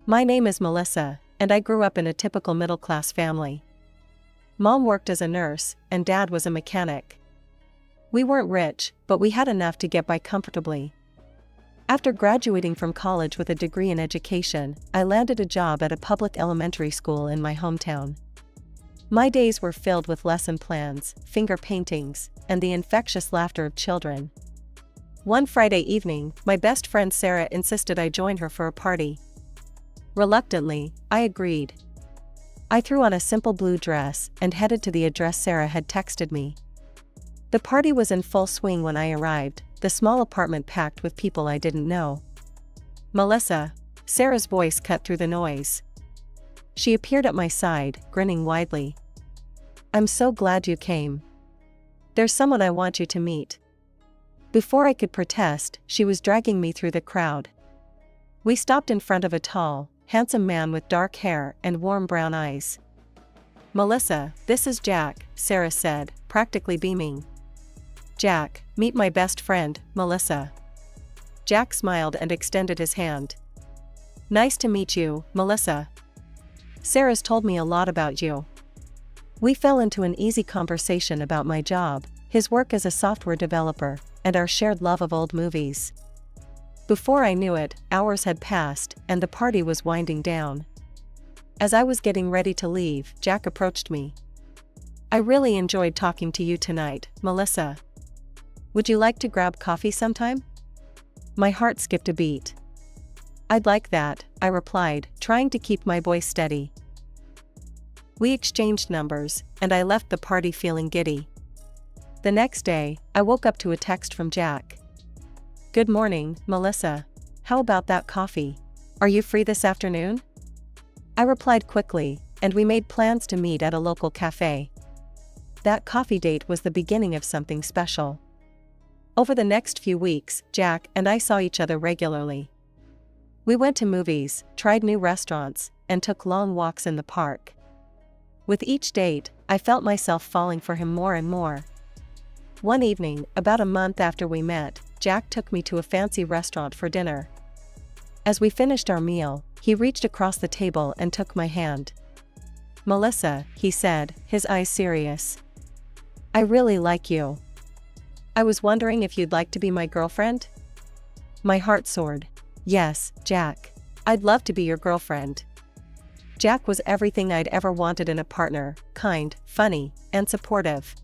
My name is Melissa, and I grew up in a typical middle-class family. Mom worked as a nurse, and Dad was a mechanic. We weren't rich, but we had enough to get by comfortably. After graduating from college with a degree in education, I landed a job at a public elementary school in my hometown. My days were filled with lesson plans, finger paintings, and the infectious laughter of children. One Friday evening, my best friend Sarah insisted I join her for a party. Reluctantly, I agreed. I threw on a simple blue dress and headed to the address Sarah had texted me. The party was in full swing when I arrived, the small apartment packed with people I didn't know. "Melissa," Sarah's voice cut through the noise. She appeared at my side, grinning widely. "I'm so glad you came. There's someone I want you to meet." Before I could protest, she was dragging me through the crowd. We stopped in front of a tall, handsome man with dark hair and warm brown eyes. "Melissa, this is Jack," Sarah said, practically beaming. "Jack, meet my best friend, Melissa." Jack smiled and extended his hand. "Nice to meet you, Melissa. Sarah's told me a lot about you." We fell into an easy conversation about my job, his work as a software developer, and our shared love of old movies. Before I knew it, hours had passed, and the party was winding down. As I was getting ready to leave, Jack approached me. "I really enjoyed talking to you tonight, Melissa. Would you like to grab coffee sometime?" My heart skipped a beat. "I'd like that," I replied, trying to keep my voice steady. We exchanged numbers, and I left the party feeling giddy. The next day, I woke up to a text from Jack. "Good morning, Melissa. How about that coffee? Are you free this afternoon?" I replied quickly, and we made plans to meet at a local cafe. That coffee date was the beginning of something special. Over the next few weeks, Jack and I saw each other regularly. We went to movies, tried new restaurants, and took long walks in the park. With each date, I felt myself falling for him more and more. One evening, about a month after we met, Jack took me to a fancy restaurant for dinner. As we finished our meal, he reached across the table and took my hand. "Melissa," he said, his eyes serious. "I really like you. I was wondering if you'd like to be my girlfriend?" My heart soared. "Yes, Jack. I'd love to be your girlfriend." Jack was everything I'd ever wanted in a partner, kind, funny, and supportive.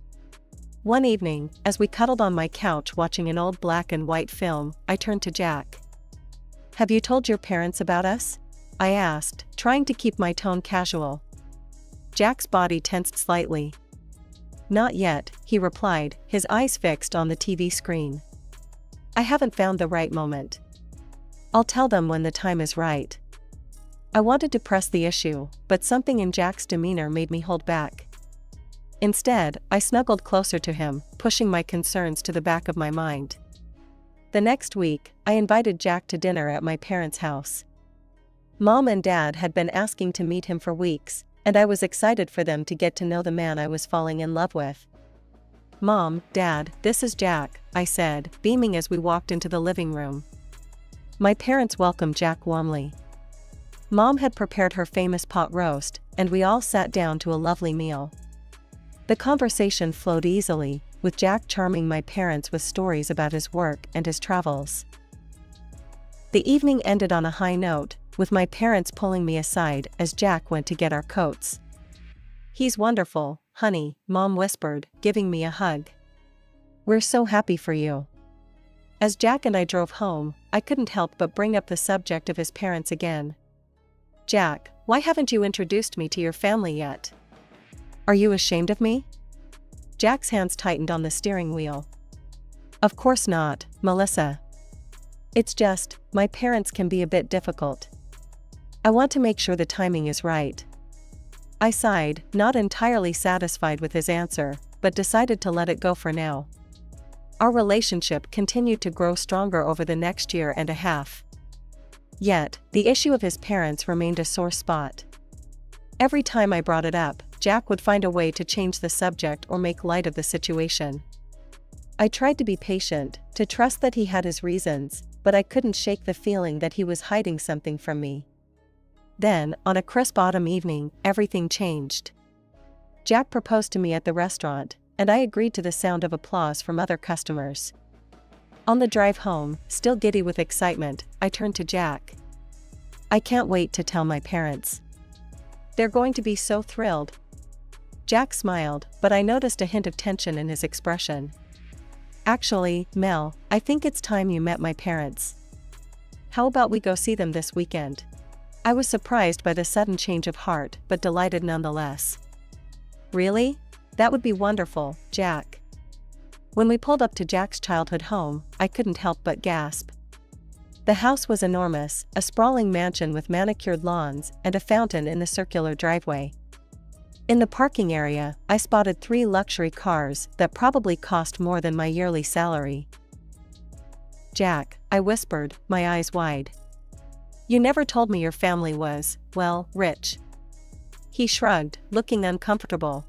One evening, as we cuddled on my couch watching an old black and white film, I turned to Jack. "Have you told your parents about us?" I asked, trying to keep my tone casual. Jack's body tensed slightly. "Not yet," he replied, his eyes fixed on the TV screen. "I haven't found the right moment. I'll tell them when the time is right." I wanted to press the issue, but something in Jack's demeanor made me hold back. Instead, I snuggled closer to him, pushing my concerns to the back of my mind. The next week, I invited Jack to dinner at my parents' house. Mom and Dad had been asking to meet him for weeks, and I was excited for them to get to know the man I was falling in love with. "Mom, Dad, this is Jack," I said, beaming as we walked into the living room. My parents welcomed Jack warmly. Mom had prepared her famous pot roast, and we all sat down to a lovely meal. The conversation flowed easily, with Jack charming my parents with stories about his work and his travels. The evening ended on a high note, with my parents pulling me aside as Jack went to get our coats. "He's wonderful, honey," Mom whispered, giving me a hug. "We're so happy for you." As Jack and I drove home, I couldn't help but bring up the subject of his parents again. "Jack, why haven't you introduced me to your family yet? Are you ashamed of me?" Jack's hands tightened on the steering wheel. "Of course not, Melissa. It's just, my parents can be a bit difficult. I want to make sure the timing is right." I sighed, not entirely satisfied with his answer, but decided to let it go for now. Our relationship continued to grow stronger over the next year and a half. Yet, the issue of his parents remained a sore spot. Every time I brought it up, Jack would find a way to change the subject or make light of the situation. I tried to be patient, to trust that he had his reasons, but I couldn't shake the feeling that he was hiding something from me. Then, on a crisp autumn evening, everything changed. Jack proposed to me at the restaurant, and I agreed to the sound of applause from other customers. On the drive home, still giddy with excitement, I turned to Jack. "I can't wait to tell my parents. They're going to be so thrilled." Jack smiled, but I noticed a hint of tension in his expression. "Actually, Mel, I think it's time you met my parents. How about we go see them this weekend?" I was surprised by the sudden change of heart, but delighted nonetheless. "Really? That would be wonderful, Jack." When we pulled up to Jack's childhood home, I couldn't help but gasp. The house was enormous, a sprawling mansion with manicured lawns and a fountain in the circular driveway. In the parking area, I spotted 3 luxury cars that probably cost more than my yearly salary. "Jack," I whispered, my eyes wide. "You never told me your family was, well, rich." He shrugged, looking uncomfortable.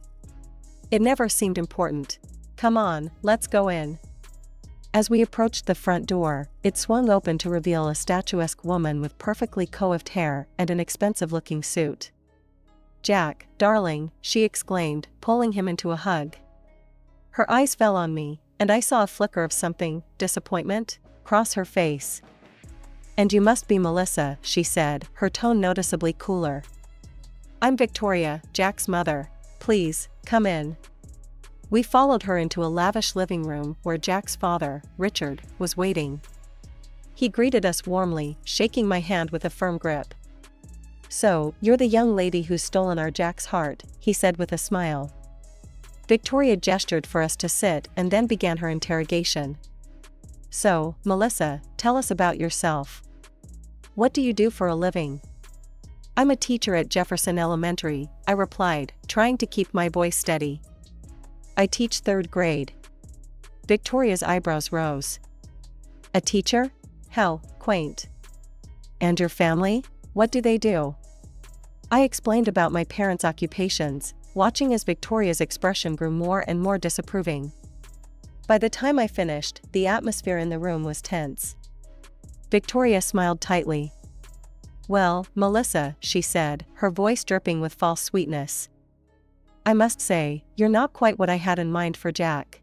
"It never seemed important. Come on, let's go in." As we approached the front door, it swung open to reveal a statuesque woman with perfectly coiffed hair and an expensive-looking suit. "Jack, darling," she exclaimed, pulling him into a hug. Her eyes fell on me, and I saw a flicker of something, disappointment, cross her face. "And you must be Melissa," she said, her tone noticeably cooler. "I'm Victoria, Jack's mother. Please, come in." We followed her into a lavish living room where Jack's father, Richard, was waiting. He greeted us warmly, shaking my hand with a firm grip. "So, you're the young lady who's stolen our Jack's heart," he said with a smile. Victoria gestured for us to sit and then began her interrogation. "So, Melissa, tell us about yourself. What do you do for a living?" "I'm a teacher at Jefferson Elementary," I replied, trying to keep my voice steady. "I teach 3rd grade. Victoria's eyebrows rose. "A teacher? How quaint. And your family? What do they do?" I explained about my parents' occupations, watching as Victoria's expression grew more and more disapproving. By the time I finished, the atmosphere in the room was tense. Victoria smiled tightly. "Well, Melissa," she said, her voice dripping with false sweetness. "I must say, you're not quite what I had in mind for Jack.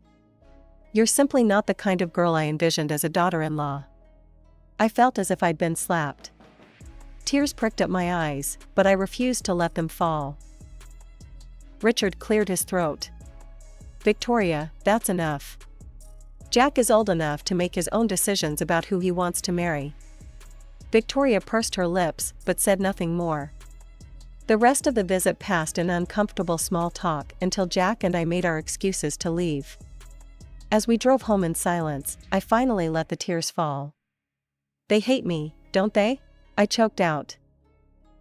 You're simply not the kind of girl I envisioned as a daughter-in-law." I felt as if I'd been slapped. Tears pricked at my eyes, but I refused to let them fall. Richard cleared his throat. "Victoria, that's enough. Jack is old enough to make his own decisions about who he wants to marry." Victoria pursed her lips, but said nothing more. The rest of the visit passed in uncomfortable small talk until Jack and I made our excuses to leave. As we drove home in silence, I finally let the tears fall. "They hate me, don't they?" I choked out.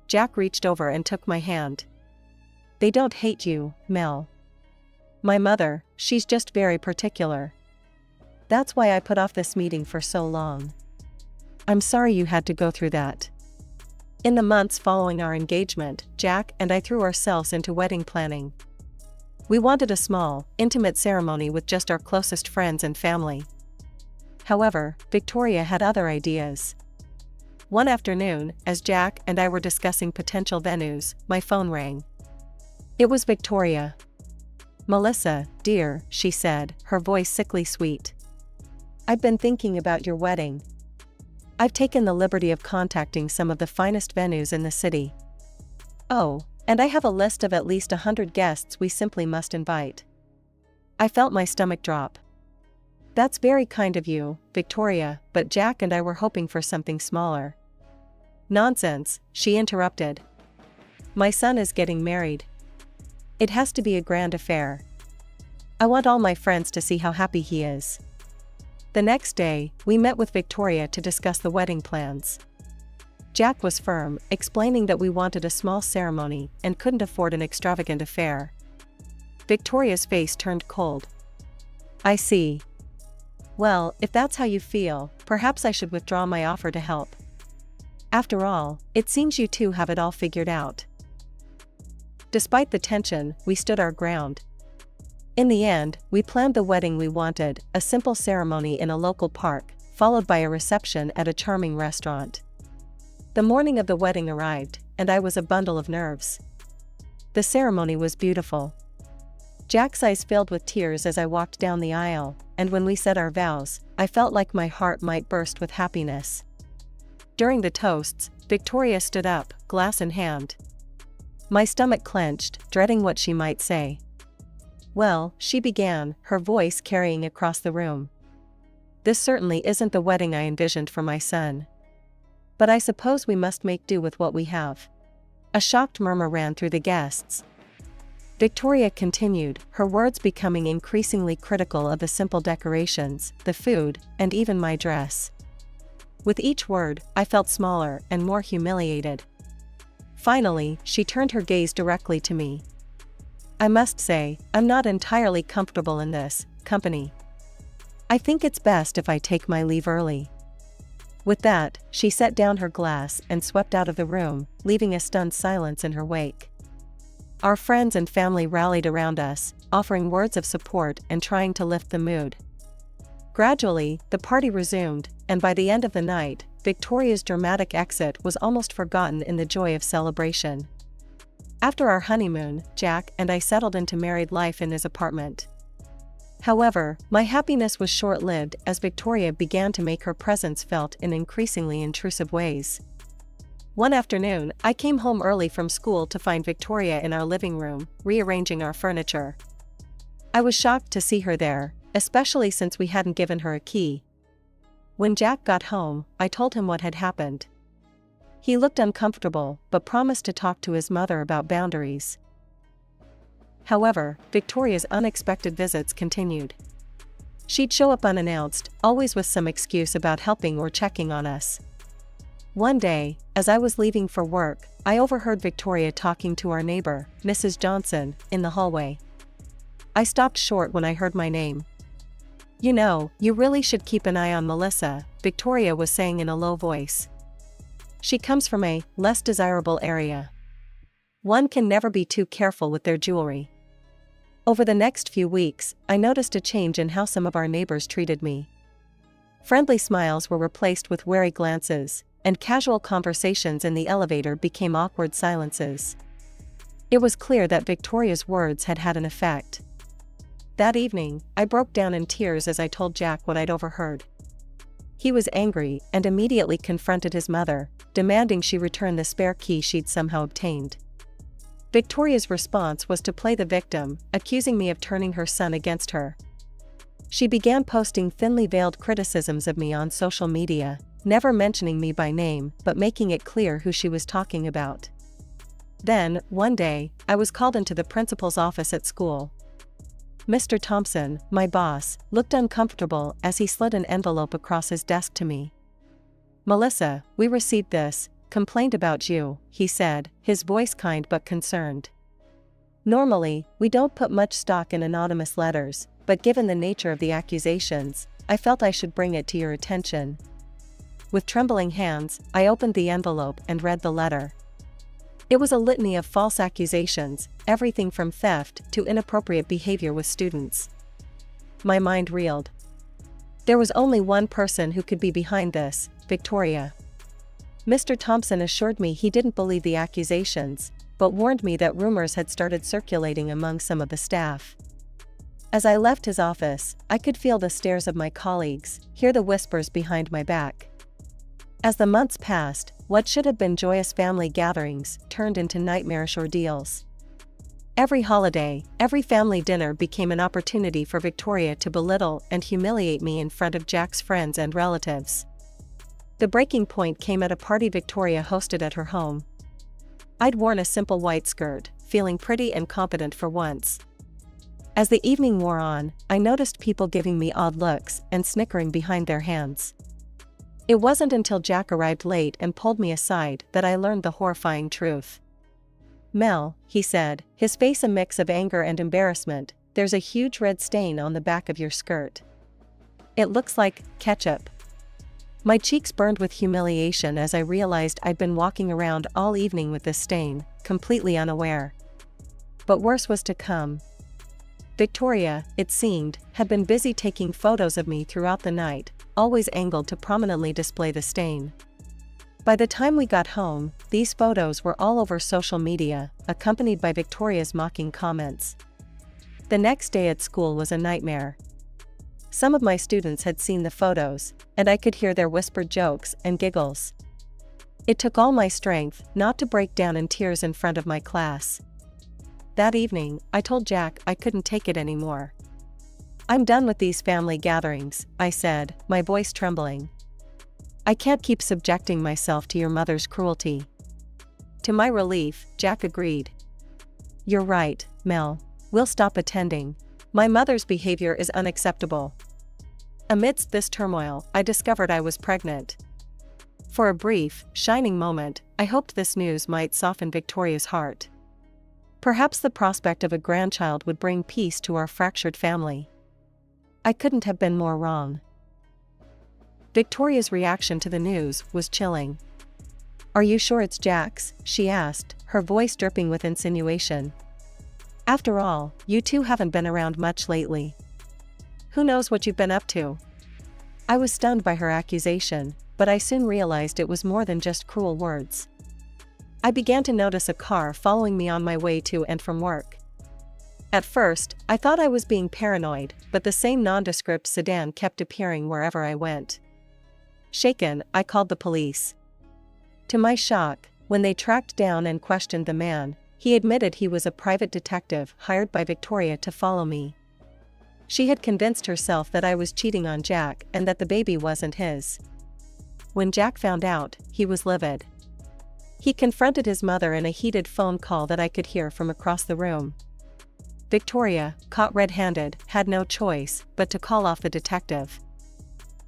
Jack reached over and took my hand. "They don't hate you, Mel. My mother, she's just very particular. That's why I put off this meeting for so long. I'm sorry you had to go through that." In the months following our engagement, Jack and I threw ourselves into wedding planning. We wanted a small, intimate ceremony with just our closest friends and family. However, Victoria had other ideas. One afternoon, as Jack and I were discussing potential venues, my phone rang. It was Victoria. "Melissa, dear," she said, her voice sickly sweet. "I've been thinking about your wedding. I've taken the liberty of contacting some of the finest venues in the city. Oh, and I have a list of at least 100 guests we simply must invite." I felt my stomach drop. "That's very kind of you, Victoria, but Jack and I were hoping for something smaller." "Nonsense," she interrupted. "My son is getting married. It has to be a grand affair. I want all my friends to see how happy he is." The next day, we met with Victoria to discuss the wedding plans. Jack was firm, explaining that we wanted a small ceremony and couldn't afford an extravagant affair. Victoria's face turned cold. "I see. Well, if that's how you feel, perhaps I should withdraw my offer to help. After all, it seems you two have it all figured out." Despite the tension, we stood our ground. In the end, we planned the wedding we wanted, a simple ceremony in a local park, followed by a reception at a charming restaurant. The morning of the wedding arrived, and I was a bundle of nerves. The ceremony was beautiful. Jack's eyes filled with tears as I walked down the aisle, and when we said our vows, I felt like my heart might burst with happiness. During the toasts, Victoria stood up, glass in hand. My stomach clenched, dreading what she might say. "Well," she began, her voice carrying across the room. "This certainly isn't the wedding I envisioned for my son. But I suppose we must make do with what we have." A shocked murmur ran through the guests. Victoria continued, her words becoming increasingly critical of the simple decorations, the food, and even my dress. With each word, I felt smaller and more humiliated. Finally, she turned her gaze directly to me. "I must say, I'm not entirely comfortable in this company. I think it's best if I take my leave early." With that, she set down her glass and swept out of the room, leaving a stunned silence in her wake. Our friends and family rallied around us, offering words of support and trying to lift the mood. Gradually, the party resumed, and by the end of the night, Victoria's dramatic exit was almost forgotten in the joy of celebration. After our honeymoon, Jack and I settled into married life in his apartment. However, my happiness was short-lived as Victoria began to make her presence felt in increasingly intrusive ways. One afternoon, I came home early from school to find Victoria in our living room, rearranging our furniture. I was shocked to see her there, especially since we hadn't given her a key. When Jack got home, I told him what had happened. He looked uncomfortable, but promised to talk to his mother about boundaries. However, Victoria's unexpected visits continued. She'd show up unannounced, always with some excuse about helping or checking on us. One day, as I was leaving for work, I overheard Victoria talking to our neighbor, Mrs. Johnson, in the hallway. I stopped short when I heard my name. "You know, you really should keep an eye on Melissa," Victoria was saying in a low voice. "She comes from a less desirable area. One can never be too careful with their jewelry." Over the next few weeks, I noticed a change in how some of our neighbors treated me. Friendly smiles were replaced with wary glances, and casual conversations in the elevator became awkward silences. It was clear that Victoria's words had had an effect. That evening, I broke down in tears as I told Jack what I'd overheard. He was angry and immediately confronted his mother, demanding she return the spare key she'd somehow obtained. Victoria's response was to play the victim, accusing me of turning her son against her. She began posting thinly veiled criticisms of me on social media, never mentioning me by name but making it clear who she was talking about. Then, one day, I was called into the principal's office at school. Mr. Thompson, my boss, looked uncomfortable as he slid an envelope across his desk to me. "Melissa, we received this, complaint about you," he said, his voice kind but concerned. Normally, we don't put much stock in anonymous letters, but given the nature of the accusations, I felt I should bring it to your attention. With trembling hands, I opened the envelope and read the letter. It was a litany of false accusations, everything from theft to inappropriate behavior with students. My mind reeled. There was only one person who could be behind this, Victoria. Mr. Thompson assured me he didn't believe the accusations, but warned me that rumors had started circulating among some of the staff. As I left his office, I could feel the stares of my colleagues, hear the whispers behind my back. As the months passed, what should have been joyous family gatherings turned into nightmarish ordeals. Every holiday, every family dinner became an opportunity for Victoria to belittle and humiliate me in front of Jack's friends and relatives. The breaking point came at a party Victoria hosted at her home. I'd worn a simple white skirt, feeling pretty and confident for once. As the evening wore on, I noticed people giving me odd looks and snickering behind their hands. It wasn't until Jack arrived late and pulled me aside that I learned the horrifying truth. "Mel," he said, his face a mix of anger and embarrassment, "there's a huge red stain on the back of your skirt. It looks like ketchup." My cheeks burned with humiliation as I realized I'd been walking around all evening with this stain, completely unaware. But worse was to come. Victoria, it seemed, had been busy taking photos of me throughout the night, always angled to prominently display the stain. By the time we got home, these photos were all over social media, accompanied by Victoria's mocking comments. The next day at school was a nightmare. Some of my students had seen the photos, and I could hear their whispered jokes and giggles. It took all my strength not to break down in tears in front of my class. That evening, I told Jack I couldn't take it anymore. "I'm done with these family gatherings," I said, my voice trembling. "I can't keep subjecting myself to your mother's cruelty." To my relief, Jack agreed. "You're right, Mel. We'll stop attending. My mother's behavior is unacceptable." Amidst this turmoil, I discovered I was pregnant. For a brief, shining moment, I hoped this news might soften Victoria's heart. Perhaps the prospect of a grandchild would bring peace to our fractured family. I couldn't have been more wrong. Victoria's reaction to the news was chilling. "Are you sure it's Jack's?" she asked, her voice dripping with insinuation. "After all, you two haven't been around much lately. Who knows what you've been up to?" I was stunned by her accusation, but I soon realized it was more than just cruel words. I began to notice a car following me on my way to and from work. At first, I thought I was being paranoid, but the same nondescript sedan kept appearing wherever I went. Shaken, I called the police. To my shock, when they tracked down and questioned the man, he admitted he was a private detective hired by Victoria to follow me. She had convinced herself that I was cheating on Jack and that the baby wasn't his. When Jack found out, he was livid. He confronted his mother in a heated phone call that I could hear from across the room. Victoria, caught red-handed, had no choice but to call off the detective.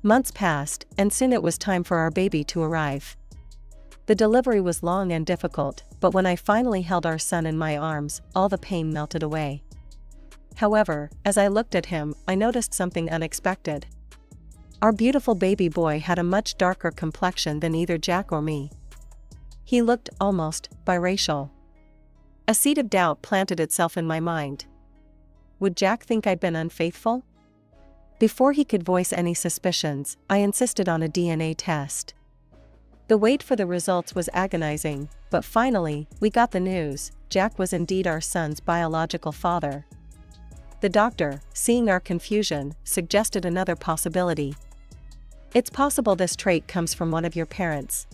Months passed, and soon it was time for our baby to arrive. The delivery was long and difficult, but when I finally held our son in my arms, all the pain melted away. However, as I looked at him, I noticed something unexpected. Our beautiful baby boy had a much darker complexion than either Jack or me. He looked almost biracial. A seed of doubt planted itself in my mind. Would Jack think I'd been unfaithful? Before he could voice any suspicions, I insisted on a DNA test. The wait for the results was agonizing, but finally, we got the news: Jack was indeed our son's biological father. The doctor, seeing our confusion, suggested another possibility. "It's possible this trait comes from one of your parents.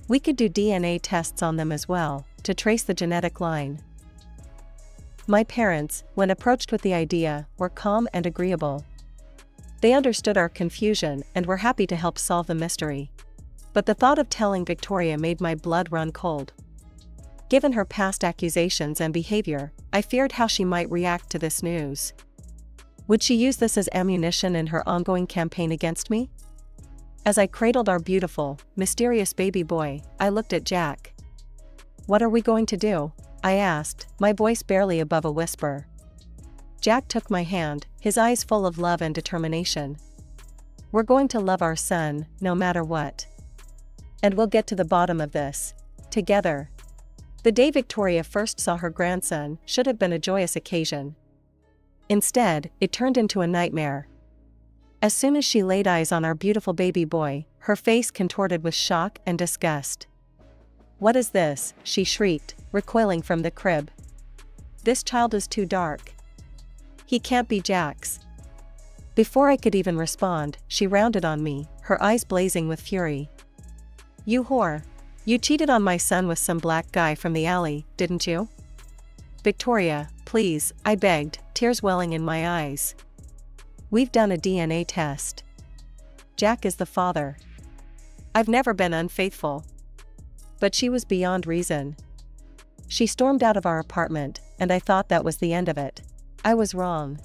We could do DNA tests on them as well, to trace the genetic line." My parents, when approached with the idea, were calm and agreeable. They understood our confusion and were happy to help solve the mystery. But the thought of telling Victoria made my blood run cold. Given her past accusations and behavior, I feared how she might react to this news. Would she use this as ammunition in her ongoing campaign against me? As I cradled our beautiful, mysterious baby boy, I looked at Jack. "What are we going to do?" I asked, my voice barely above a whisper. Jack took my hand, his eyes full of love and determination. "We're going to love our son, no matter what. And we'll get to the bottom of this. Together." The day Victoria first saw her grandson should have been a joyous occasion. Instead, it turned into a nightmare. As soon as she laid eyes on our beautiful baby boy, her face contorted with shock and disgust. "What is this?" she shrieked, recoiling from the crib. "This child is too dark. He can't be Jack's." Before I could even respond, she rounded on me, her eyes blazing with fury. "You whore! You cheated on my son with some black guy from the alley, didn't you?" "Victoria, please," I begged, tears welling in my eyes. "We've done a DNA test. Jack is the father. I've never been unfaithful." But she was beyond reason. She stormed out of our apartment, and I thought that was the end of it. I was wrong.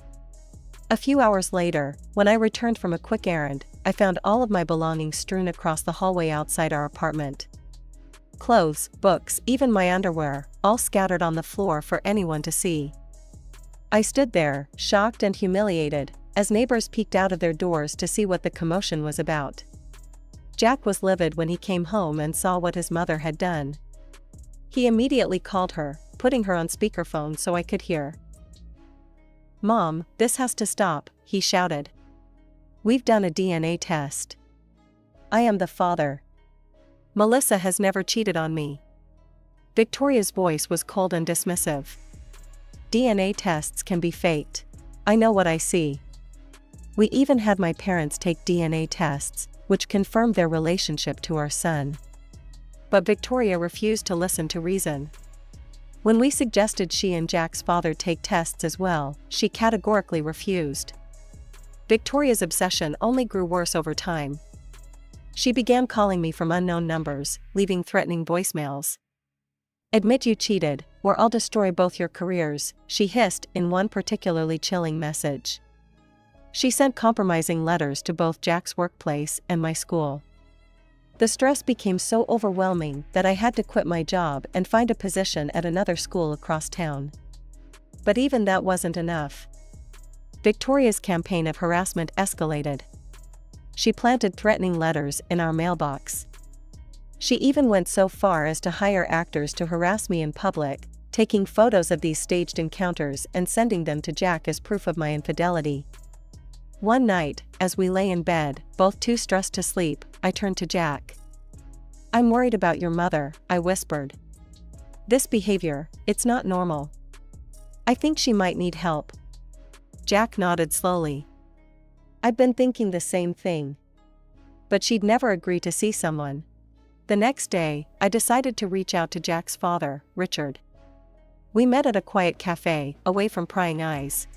A few hours later, when I returned from a quick errand, I found all of my belongings strewn across the hallway outside our apartment. Clothes, books, even my underwear, all scattered on the floor for anyone to see. I stood there, shocked and humiliated, as neighbors peeked out of their doors to see what the commotion was about. Jack was livid when he came home and saw what his mother had done. He immediately called her, putting her on speakerphone so I could hear. "Mom, this has to stop," he shouted. "We've done a DNA test. I am the father. Melissa has never cheated on me. Victoria's voice was cold and dismissive. DNA tests can be faked. I know what I see. We even had my parents take DNA tests, which confirmed their relationship to our son. But Victoria refused to listen to reason. When we suggested she and Jack's father take tests as well, she categorically refused. Victoria's obsession only grew worse over time. She began calling me from unknown numbers, leaving threatening voicemails. "Admit you cheated, or I'll destroy both your careers," she hissed in one particularly chilling message. She sent compromising letters to both Jack's workplace and my school. The stress became so overwhelming that I had to quit my job and find a position at another school across town. But even that wasn't enough. Victoria's campaign of harassment escalated. She planted threatening letters in our mailbox. She even went so far as to hire actors to harass me in public, taking photos of these staged encounters and sending them to Jack as proof of my infidelity. One night, as we lay in bed, both too stressed to sleep, I turned to Jack. "I'm worried about your mother," I whispered. "This behavior, it's not normal. I think she might need help." Jack nodded slowly. "I've been thinking the same thing. But she'd never agree to see someone." The next day, I decided to reach out to Jack's father, Richard. We met at a quiet cafe, away from prying eyes.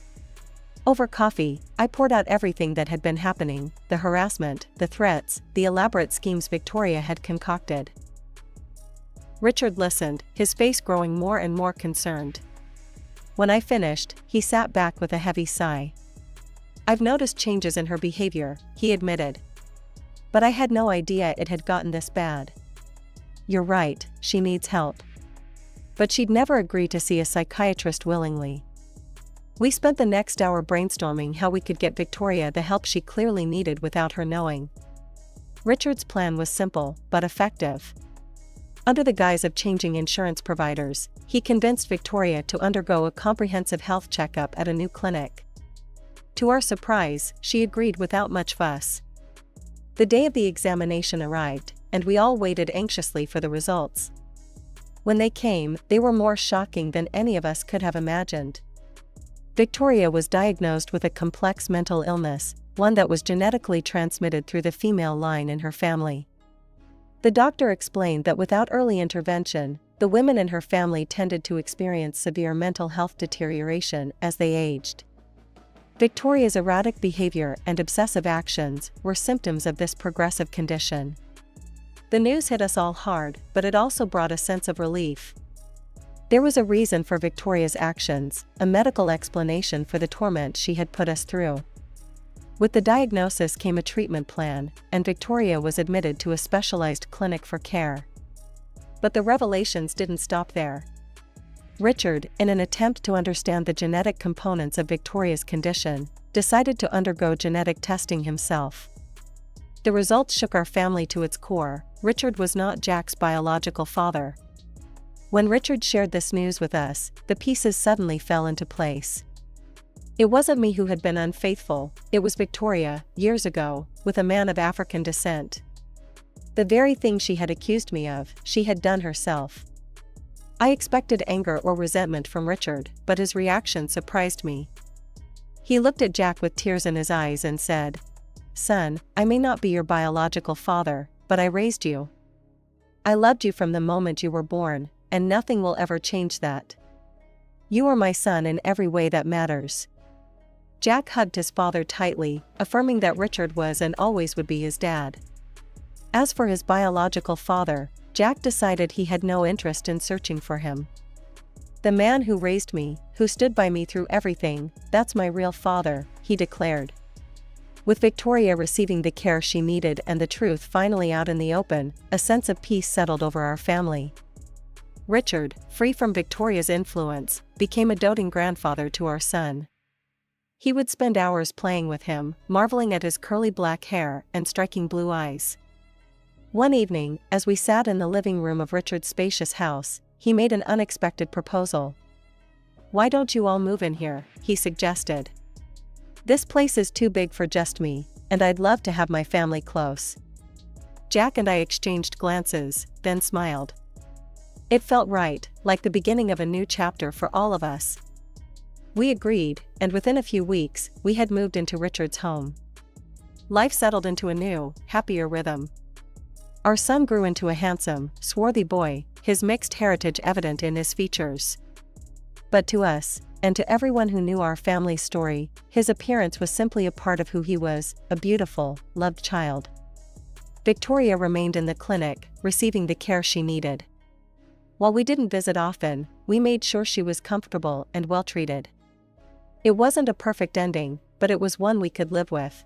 Over coffee, I poured out everything that had been happening, the harassment, the threats, the elaborate schemes Victoria had concocted. Richard listened, his face growing more and more concerned. When I finished, he sat back with a heavy sigh. "I've noticed changes in her behavior," he admitted. "But I had no idea it had gotten this bad. You're right, she needs help. But she'd never agree to see a psychiatrist willingly." We spent the next hour brainstorming how we could get Victoria the help she clearly needed without her knowing. Richard's plan was simple, but effective. Under the guise of changing insurance providers, he convinced Victoria to undergo a comprehensive health checkup at a new clinic. To our surprise, she agreed without much fuss. The day of the examination arrived, and we all waited anxiously for the results. When they came, they were more shocking than any of us could have imagined. Victoria was diagnosed with a complex mental illness, one that was genetically transmitted through the female line in her family. The doctor explained that without early intervention, the women in her family tended to experience severe mental health deterioration as they aged. Victoria's erratic behavior and obsessive actions were symptoms of this progressive condition. The news hit us all hard, but it also brought a sense of relief. There was a reason for Victoria's actions, a medical explanation for the torment she had put us through. With the diagnosis came a treatment plan, and Victoria was admitted to a specialized clinic for care. But the revelations didn't stop there. Richard, in an attempt to understand the genetic components of Victoria's condition, decided to undergo genetic testing himself. The results shook our family to its core. Richard was not Jack's biological father. When Richard shared this news with us, the pieces suddenly fell into place. It wasn't me who had been unfaithful, it was Victoria, years ago, with a man of African descent. The very thing she had accused me of, she had done herself. I expected anger or resentment from Richard, but his reaction surprised me. He looked at Jack with tears in his eyes and said, "Son, I may not be your biological father, but I raised you. I loved you from the moment you were born, and nothing will ever change that. You are my son in every way that matters." Jack hugged his father tightly, affirming that Richard was and always would be his dad. As for his biological father, Jack decided he had no interest in searching for him. "The man who raised me, who stood by me through everything, that's my real father," he declared. With Victoria receiving the care she needed and the truth finally out in the open, a sense of peace settled over our family. Richard, free from Victoria's influence, became a doting grandfather to our son. He would spend hours playing with him, marveling at his curly black hair and striking blue eyes. One evening, as we sat in the living room of Richard's spacious house, he made an unexpected proposal. "Why don't you all move in here?" he suggested. "This place is too big for just me, and I'd love to have my family close." Jack and I exchanged glances, then smiled. It felt right, like the beginning of a new chapter for all of us. We agreed, and within a few weeks, we had moved into Richard's home. Life settled into a new, happier rhythm. Our son grew into a handsome, swarthy boy, his mixed heritage evident in his features. But to us, and to everyone who knew our family story, his appearance was simply a part of who he was, a beautiful, loved child. Victoria remained in the clinic, receiving the care she needed. While we didn't visit often, we made sure she was comfortable and well treated. It wasn't a perfect ending, but it was one we could live with.